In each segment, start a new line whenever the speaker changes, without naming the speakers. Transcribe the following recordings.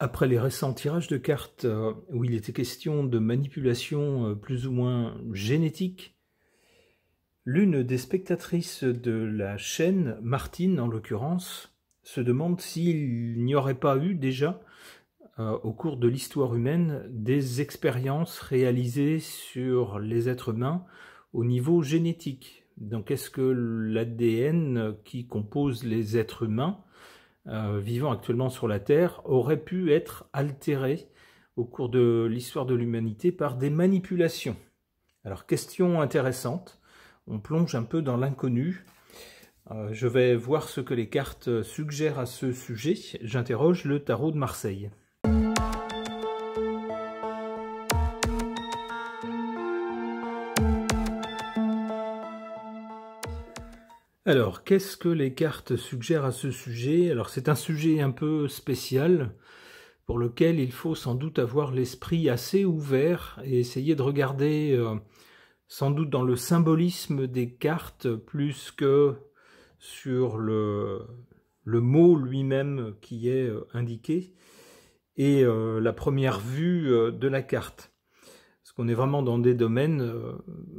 Après les récents tirages de cartes où il était question de manipulation plus ou moins génétique, l'une des spectatrices de la chaîne, Martine en l'occurrence, se demande s'il n'y aurait pas eu déjà, au cours de l'histoire humaine, des expériences réalisées sur les êtres humains au niveau génétique. Donc est-ce que l'ADN qui compose les êtres humains vivant actuellement sur la Terre aurait pu être altéré au cours de l'histoire de l'humanité par des manipulations? Alors, question intéressante, on plonge un peu dans l'inconnu. Je vais voir ce que les cartes suggèrent à ce sujet. J'interroge le tarot de Marseille. Alors, qu'est-ce que les cartes suggèrent à ce sujet? Alors, c'est un sujet un peu spécial, pour lequel il faut sans doute avoir l'esprit assez ouvert et essayer de regarder sans doute dans le symbolisme des cartes plus que sur le mot lui-même qui est indiqué et la première vue de la carte. Parce qu'on est vraiment dans des domaines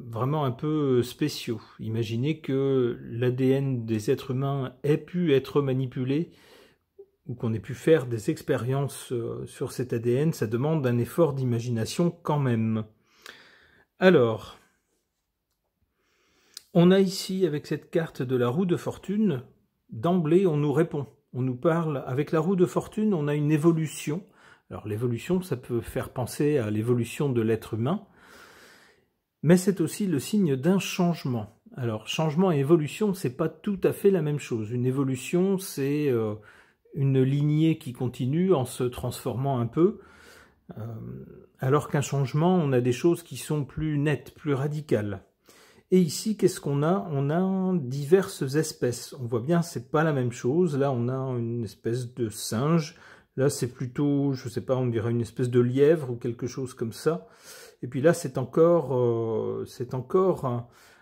vraiment un peu spéciaux. Imaginez que l'ADN des êtres humains ait pu être manipulé ou qu'on ait pu faire des expériences sur cet ADN, ça demande un effort d'imagination quand même. Alors, on a ici, avec cette carte de la roue de fortune, d'emblée on nous répond. On nous parle, avec la roue de fortune, on a une évolution. Alors l'évolution, ça peut faire penser à l'évolution de l'être humain, mais c'est aussi le signe d'un changement. Alors changement et évolution, c'est pas tout à fait la même chose. Une évolution, c'est une lignée qui continue en se transformant un peu, alors qu'un changement, on a des choses qui sont plus nettes, plus radicales. Et ici, qu'est-ce qu'on a? On a diverses espèces. On voit bien, c'est pas la même chose. Là, on a une espèce de singe. Là, c'est plutôt, je sais pas, on dirait une espèce de lièvre ou quelque chose comme ça. Et puis là, c'est encore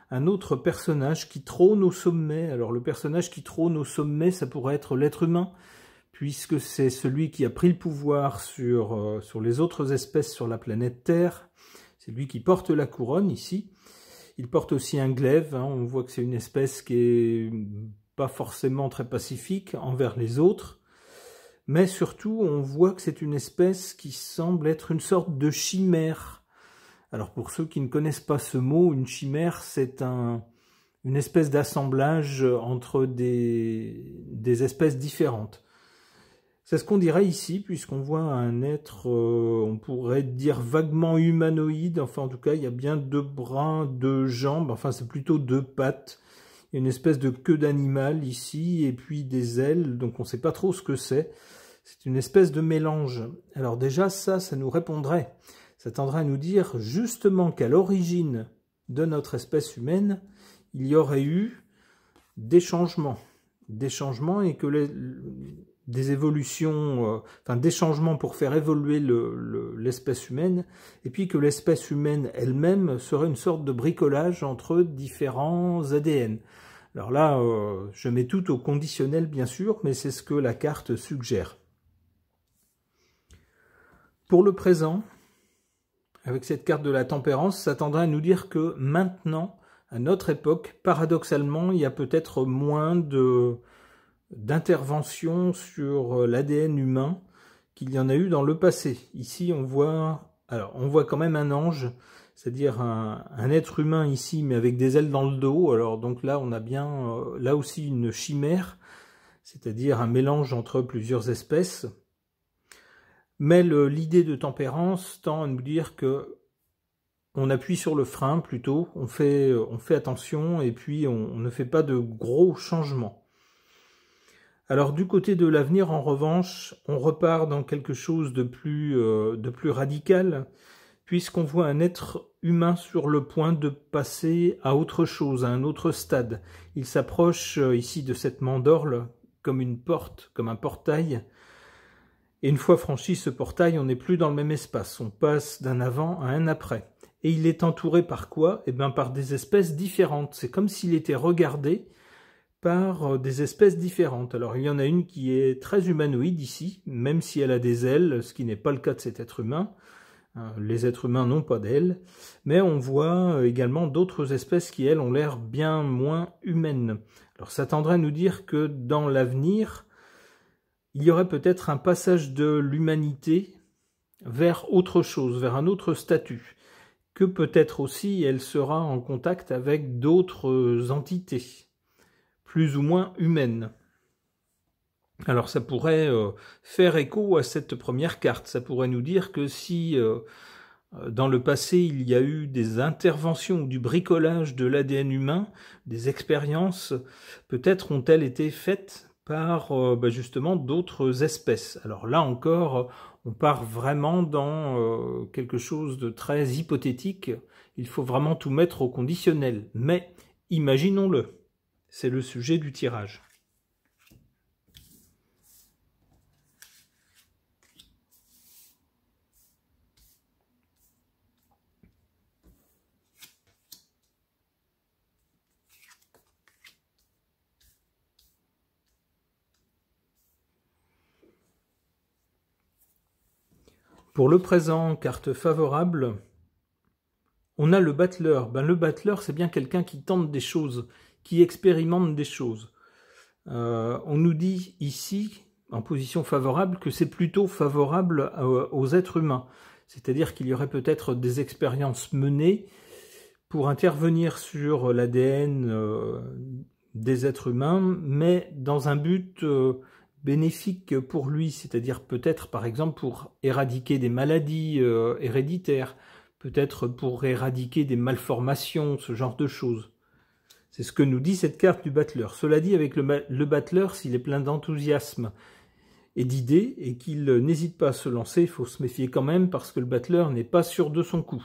un autre personnage qui trône au sommet. Alors, le personnage qui trône au sommet, ça pourrait être l'être humain, puisque c'est celui qui a pris le pouvoir sur les autres espèces sur la planète Terre. C'est lui qui porte la couronne ici. Il porte aussi un glaive, hein. On voit que c'est une espèce qui est pas forcément très pacifique envers les autres. Mais surtout, on voit que c'est une espèce qui semble être une sorte de chimère. Alors pour ceux qui ne connaissent pas ce mot, une chimère, c'est une espèce d'assemblage entre des espèces différentes. C'est ce qu'on dirait ici, puisqu'on voit un être, on pourrait dire vaguement humanoïde. Enfin, en tout cas, il y a bien 2 bras, 2 jambes. Enfin, c'est plutôt 2 pattes. Il y a une espèce de queue d'animal ici, et puis des ailes. Donc, on ne sait pas trop ce que c'est. C'est une espèce de mélange. Alors déjà, ça nous répondrait. Ça tendrait à nous dire justement qu'à l'origine de notre espèce humaine, il y aurait eu des changements. Des changements et que des évolutions, des changements pour faire évoluer l'espèce humaine, et puis que l'espèce humaine elle-même serait une sorte de bricolage entre différents ADN. Alors là, je mets tout au conditionnel bien sûr, mais c'est ce que la carte suggère. Pour le présent, avec cette carte de la tempérance, ça tendrait à nous dire que maintenant, à notre époque, paradoxalement, il y a peut-être moins d'intervention sur l'ADN humain qu'il y en a eu dans le passé. Ici, on voit quand même un ange, c'est-à-dire un être humain ici, mais avec des ailes dans le dos. Alors donc là, on a bien là aussi une chimère, c'est-à-dire un mélange entre plusieurs espèces. Mais l'idée de tempérance tend à nous dire que on appuie sur le frein plutôt, on fait attention et puis on ne fait pas de gros changements. Alors du côté de l'avenir, en revanche, on repart dans quelque chose de plus radical, puisqu'on voit un être humain sur le point de passer à autre chose, à un autre stade. Il s'approche ici de cette mandorle comme une porte, comme un portail. Et une fois franchi ce portail, on n'est plus dans le même espace. On passe d'un avant à un après. Et il est entouré par quoi? Eh bien, par des espèces différentes. C'est comme s'il était regardé par des espèces différentes. Alors il y en a une qui est très humanoïde ici, même si elle a des ailes, ce qui n'est pas le cas de cet être humain. Les êtres humains n'ont pas d'ailes, mais on voit également d'autres espèces qui, elles, ont l'air bien moins humaines. Alors ça tendrait à nous dire que dans l'avenir, il y aurait peut-être un passage de l'humanité vers autre chose, vers un autre statut, que peut-être aussi elle sera en contact avec d'autres entités, plus ou moins humaines. Alors ça pourrait faire écho à cette première carte, ça pourrait nous dire que si dans le passé il y a eu des interventions ou du bricolage de l'ADN humain, des expériences, peut-être ont-elles été faites par justement d'autres espèces. Alors là encore, on part vraiment dans quelque chose de très hypothétique, il faut vraiment tout mettre au conditionnel, mais imaginons-le, c'est le sujet du tirage. Pour le présent, carte favorable, on a le battleur. Le battleur, c'est bien quelqu'un qui tente des choses, qui expérimente des choses. On nous dit ici, en position favorable, que c'est plutôt favorable aux êtres humains. C'est-à-dire qu'il y aurait peut-être des expériences menées pour intervenir sur l'ADN des êtres humains, mais dans un but bénéfique pour lui, c'est-à-dire peut-être par exemple pour éradiquer des maladies héréditaires, peut-être pour éradiquer des malformations, ce genre de choses. C'est ce que nous dit cette carte du battleur. Cela dit, avec le battleur, s'il est plein d'enthousiasme et d'idées, et qu'il n'hésite pas à se lancer, il faut se méfier quand même, parce que le battleur n'est pas sûr de son coup.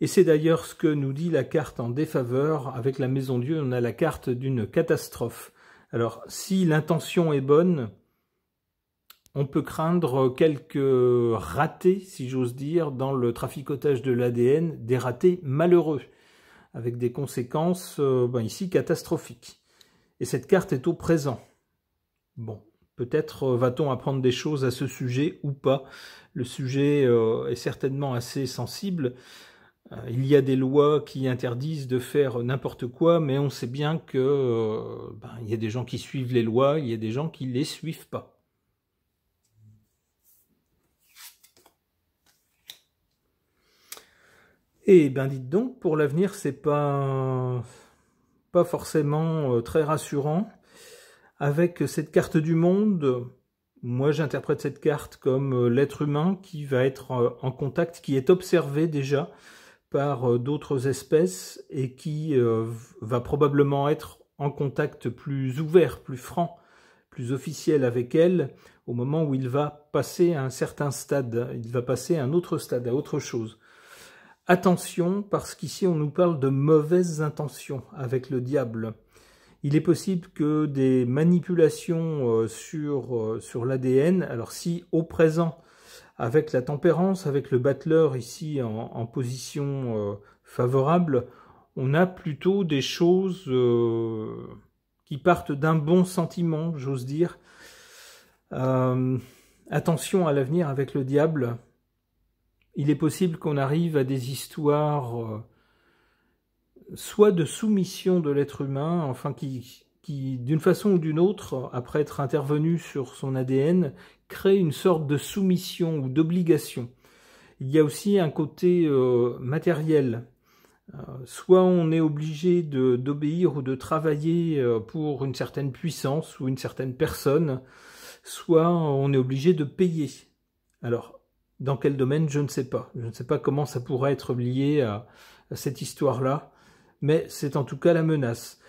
Et c'est d'ailleurs ce que nous dit la carte en défaveur. Avec la Maison Dieu, on a la carte d'une catastrophe. Alors, si l'intention est bonne, on peut craindre quelques ratés, si j'ose dire, dans le traficotage de l'ADN, des ratés malheureux, avec des conséquences ici catastrophiques. Et cette carte est au présent. Bon, peut-être va-t-on apprendre des choses à ce sujet ou pas. Le sujet est certainement assez sensible. Il y a des lois qui interdisent de faire n'importe quoi, mais on sait bien que il y a des gens qui suivent les lois, il y a des gens qui ne les suivent pas. Et dites donc, pour l'avenir, c'est pas forcément très rassurant. Avec cette carte du monde, moi j'interprète cette carte comme l'être humain qui va être en contact, qui est observé déjà par d'autres espèces et qui va probablement être en contact plus ouvert, plus franc, plus officiel avec elle au moment où il va passer à un certain stade, il va passer à un autre stade, à autre chose. Attention, parce qu'ici on nous parle de mauvaises intentions avec le diable. Il est possible que des manipulations sur l'ADN, alors si au présent, avec la tempérance, avec le battleur ici en position favorable, on a plutôt des choses qui partent d'un bon sentiment, j'ose dire. Attention à l'avenir avec le diable. Il est possible qu'on arrive à des histoires soit de soumission de l'être humain, enfin qui d'une façon ou d'une autre, après être intervenu sur son ADN, crée une sorte de soumission ou d'obligation. Il y a aussi un côté matériel. Soit on est obligé d'obéir ou de travailler pour une certaine puissance ou une certaine personne, soit on est obligé de payer. Alors, dans quel domaine, je ne sais pas. Je ne sais pas comment ça pourrait être lié à cette histoire-là, mais c'est en tout cas la menace.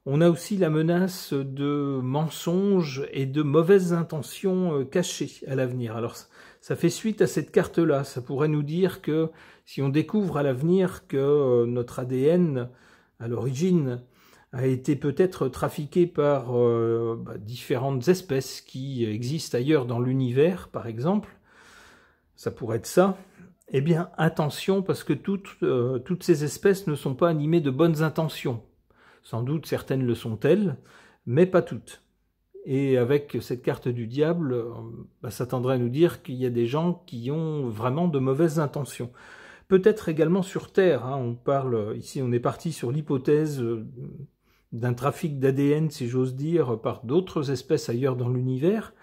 On a aussi la menace de mensonges et de mauvaises intentions cachées à l'avenir. Alors, ça fait suite à cette carte-là. Ça pourrait nous dire que si on découvre à l'avenir que notre ADN, à l'origine, a été peut-être trafiqué par différentes espèces qui existent ailleurs dans l'univers, par exemple, ça pourrait être ça. Eh bien, attention, parce que toutes ces espèces ne sont pas animées de bonnes intentions. Sans doute certaines le sont-elles, mais pas toutes. Et avec cette carte du diable, ça tendrait à nous dire qu'il y a des gens qui ont vraiment de mauvaises intentions. Peut-être également sur Terre, hein, ici on est parti sur l'hypothèse d'un trafic d'ADN, si j'ose dire, par d'autres espèces ailleurs dans l'univers,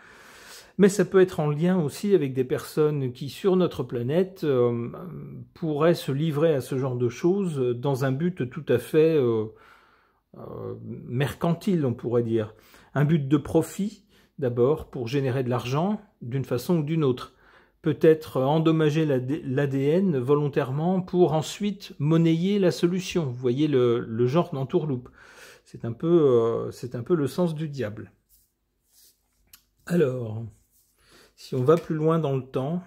mais ça peut être en lien aussi avec des personnes qui, sur notre planète, pourraient se livrer à ce genre de choses dans un but tout à fait mercantile, on pourrait dire. Un but de profit, d'abord, pour générer de l'argent, d'une façon ou d'une autre. Peut-être endommager l'ADN volontairement pour ensuite monnayer la solution. Vous voyez le genre d'entourloupe. C'est un peu le sens du diable. Alors, si on va plus loin dans le temps,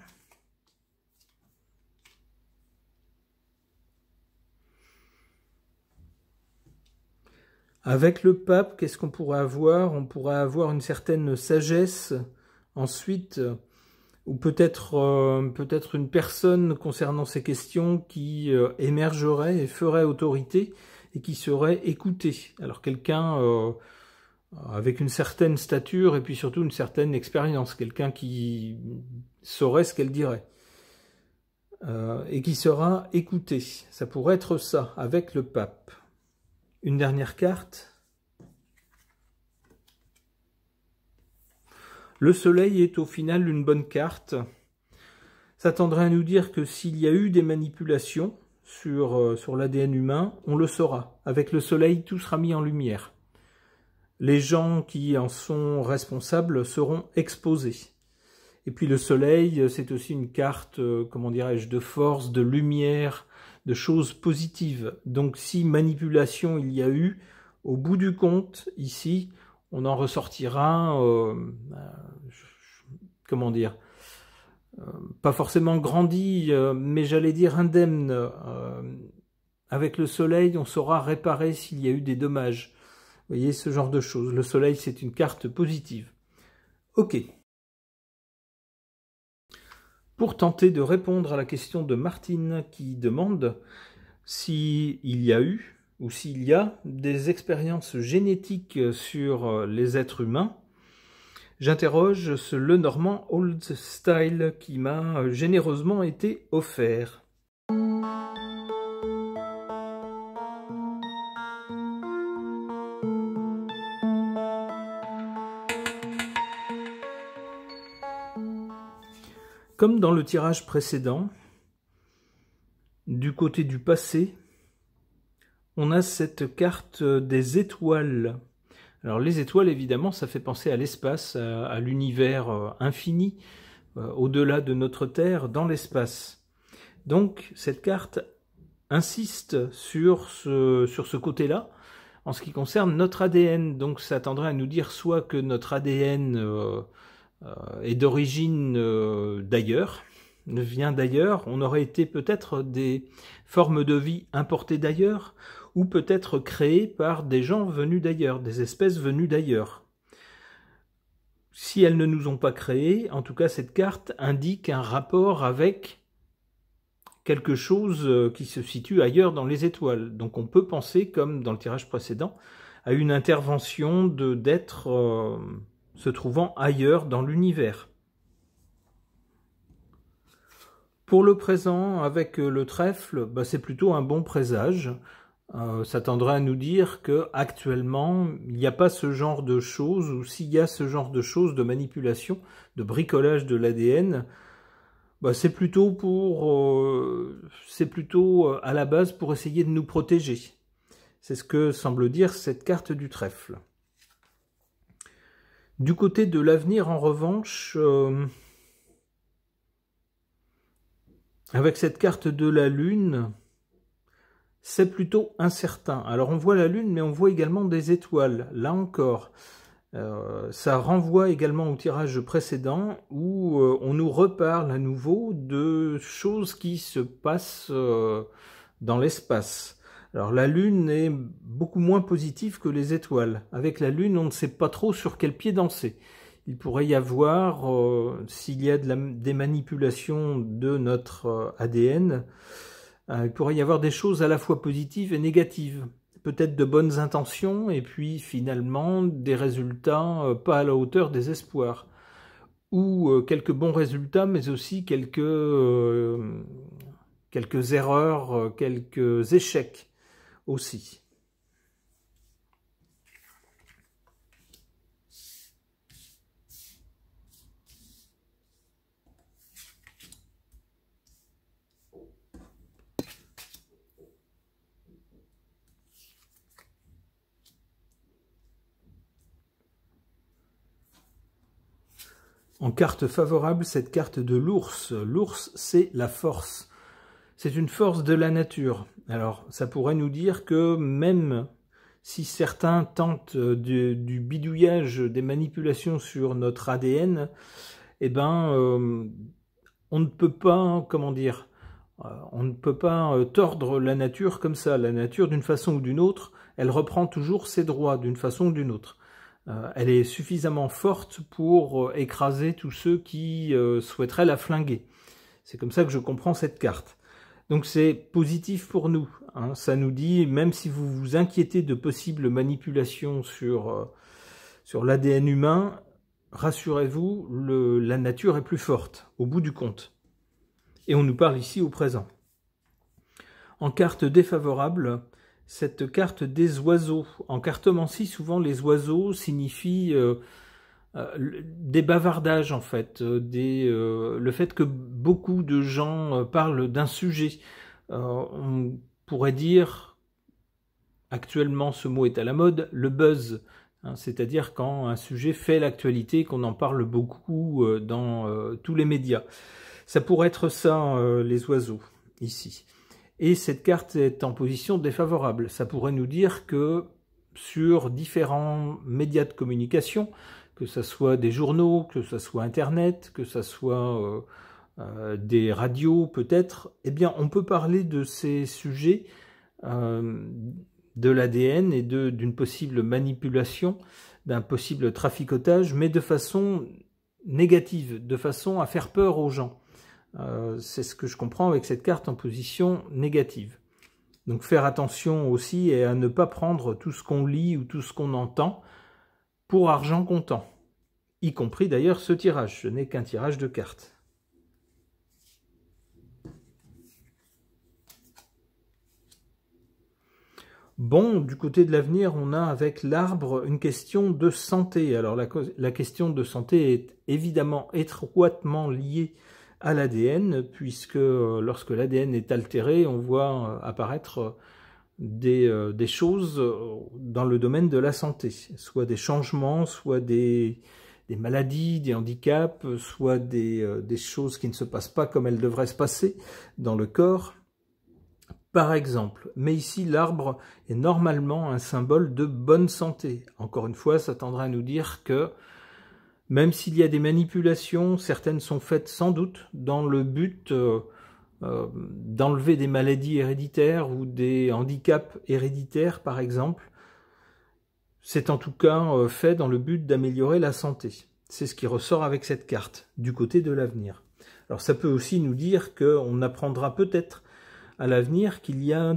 avec le pape, qu'est-ce qu'on pourrait avoir? On pourrait avoir une certaine sagesse, ensuite, ou peut-être une personne concernant ces questions qui émergerait et ferait autorité et qui serait écoutée. Alors quelqu'un avec une certaine stature et puis surtout une certaine expérience, quelqu'un qui saurait ce qu'elle dirait et qui sera écouté. Ça pourrait être ça, avec le pape. Une dernière carte. Le soleil est au final une bonne carte. Ça tendrait à nous dire que s'il y a eu des manipulations sur l'ADN humain, on le saura. Avec le soleil, tout sera mis en lumière. Les gens qui en sont responsables seront exposés. Et puis le soleil, c'est aussi une carte, comment dirais-je, de force, de lumière, de choses positives. Donc si manipulation il y a eu, au bout du compte, ici, on en ressortira, comment dire, pas forcément grandi, mais j'allais dire indemne. Avec le soleil, on saura réparer s'il y a eu des dommages. Vous voyez, ce genre de choses. Le soleil, c'est une carte positive. Ok. Pour tenter de répondre à la question de Martine qui demande s'il y a eu ou s'il y a des expériences génétiques sur les êtres humains, j'interroge ce Lenormand Old Style qui m'a généreusement été offert. Comme dans le tirage précédent, du côté du passé, on a cette carte des étoiles. Alors les étoiles, évidemment, ça fait penser à l'espace, à l'univers infini, au-delà de notre Terre, dans l'espace. Donc cette carte insiste sur ce côté-là, en ce qui concerne notre ADN. Donc ça tendrait à nous dire soit que notre ADN est d'origine d'ailleurs, vient d'ailleurs, on aurait été peut-être des formes de vie importées d'ailleurs, ou peut-être créées par des gens venus d'ailleurs, des espèces venues d'ailleurs. Si elles ne nous ont pas créés, en tout cas cette carte indique un rapport avec quelque chose qui se situe ailleurs dans les étoiles. Donc on peut penser, comme dans le tirage précédent, à une intervention d'êtres se trouvant ailleurs dans l'univers. Pour le présent, avec le trèfle, c'est plutôt un bon présage. Ça tendrait à nous dire que actuellement, il n'y a pas ce genre de choses, ou s'il y a ce genre de choses, de manipulation, de bricolage de l'ADN, c'est plutôt à la base pour essayer de nous protéger. C'est ce que semble dire cette carte du trèfle. Du côté de l'avenir, en revanche, avec cette carte de la Lune, c'est plutôt incertain. Alors on voit la Lune, mais on voit également des étoiles. Là encore, ça renvoie également au tirage précédent, où on nous reparle à nouveau de choses qui se passent dans l'espace. Alors la Lune est beaucoup moins positive que les étoiles. Avec la Lune, on ne sait pas trop sur quel pied danser. Il pourrait y avoir, s'il y a des manipulations de notre ADN, il pourrait y avoir des choses à la fois positives et négatives. peut-être de bonnes intentions, et puis finalement des résultats pas à la hauteur des espoirs. Ou quelques bons résultats, mais aussi quelques erreurs, quelques échecs aussi. En carte favorable, cette carte de l'ours. L'ours, c'est la force. C'est une force de la nature. Alors, ça pourrait nous dire que même si certains tentent du bidouillage, des manipulations sur notre ADN, eh ben, on ne peut pas, comment dire, on ne peut pas tordre la nature comme ça. La nature, d'une façon ou d'une autre, elle reprend toujours ses droits d'une façon ou d'une autre. Elle est suffisamment forte pour écraser tous ceux qui souhaiteraient la flinguer. C'est comme ça que je comprends cette carte. Donc c'est positif pour nous. Hein. Ça nous dit, même si vous vous inquiétez de possibles manipulations sur l'ADN humain, rassurez-vous, la nature est plus forte, au bout du compte. Et on nous parle ici au présent. En carte défavorable, cette carte des oiseaux. En cartomancie, souvent les oiseaux signifient des bavardages en fait, le fait que beaucoup de gens parlent d'un sujet. On pourrait dire, actuellement ce mot est à la mode, le buzz. Hein, c'est-à-dire quand un sujet fait l'actualité, qu'on en parle beaucoup dans tous les médias. Ça pourrait être ça, les oiseaux, ici. Et cette carte est en position défavorable. Ça pourrait nous dire que sur différents médias de communication, que ce soit des journaux, que ce soit Internet, que ce soit des radios peut-être, eh bien on peut parler de ces sujets de l'ADN et d'une possible manipulation, d'un possible traficotage, mais de façon négative, de façon à faire peur aux gens. C'est ce que je comprends avec cette carte en position négative. Donc faire attention aussi et à ne pas prendre tout ce qu'on lit ou tout ce qu'on entend pour argent comptant. Y compris d'ailleurs ce tirage, ce n'est qu'un tirage de cartes. Bon, du côté de l'avenir, on a avec l'arbre une question de santé. Alors la question de santé est évidemment étroitement liée à l'ADN, puisque lorsque l'ADN est altéré, on voit apparaître des choses dans le domaine de la santé, soit des changements, soit des maladies, des handicaps, soit des choses qui ne se passent pas comme elles devraient se passer dans le corps, par exemple. Mais ici, l'arbre est normalement un symbole de bonne santé. Encore une fois, ça tendrait à nous dire que même s'il y a des manipulations, certaines sont faites sans doute dans le but d'enlever des maladies héréditaires ou des handicaps héréditaires, par exemple. C'est en tout cas fait dans le but d'améliorer la santé. C'est ce qui ressort avec cette carte, du côté de l'avenir. Alors ça peut aussi nous dire qu'on apprendra peut-être à l'avenir qu'il y a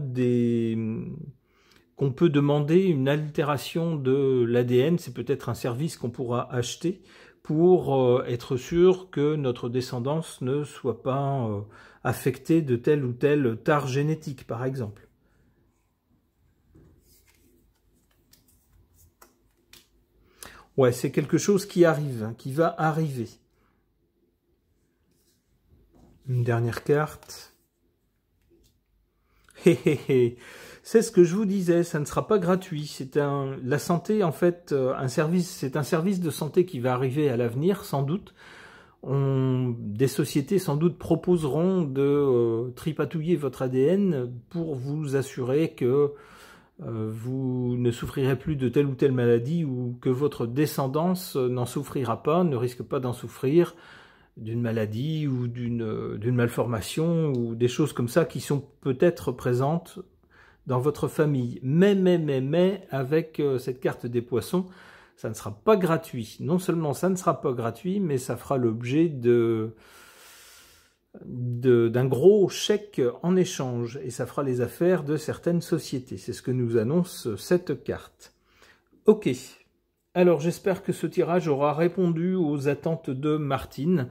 qu'on peut demander une altération de l'ADN, c'est peut-être un service qu'on pourra acheter pour être sûr que notre descendance ne soit pas affectée de tel ou tel tare génétique, par exemple. Ouais, c'est quelque chose qui arrive, hein, qui va arriver. Une dernière carte. Hé hé hé. C'est ce que je vous disais, ça ne sera pas gratuit. C'est la santé, en fait, c'est un service de santé qui va arriver à l'avenir, sans doute. Des sociétés, sans doute, proposeront de tripatouiller votre ADN pour vous assurer que vous ne souffrirez plus de telle ou telle maladie ou que votre descendance n'en souffrira pas, ne risque pas d'en souffrir d'une maladie ou d'une malformation ou des choses comme ça qui sont peut-être présentes dans votre famille. Mais, avec cette carte des poissons, ça ne sera pas gratuit. Non seulement ça ne sera pas gratuit, mais ça fera l'objet d'un gros chèque en échange, et ça fera les affaires de certaines sociétés. C'est ce que nous annonce cette carte. Ok, alors j'espère que ce tirage aura répondu aux attentes de Martine.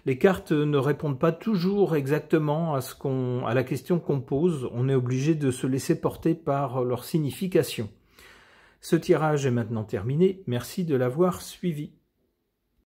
Les cartes ne répondent pas toujours exactement à la question qu'on pose. On est obligé de se laisser porter par leur signification. Ce tirage est maintenant terminé. Merci de l'avoir suivi.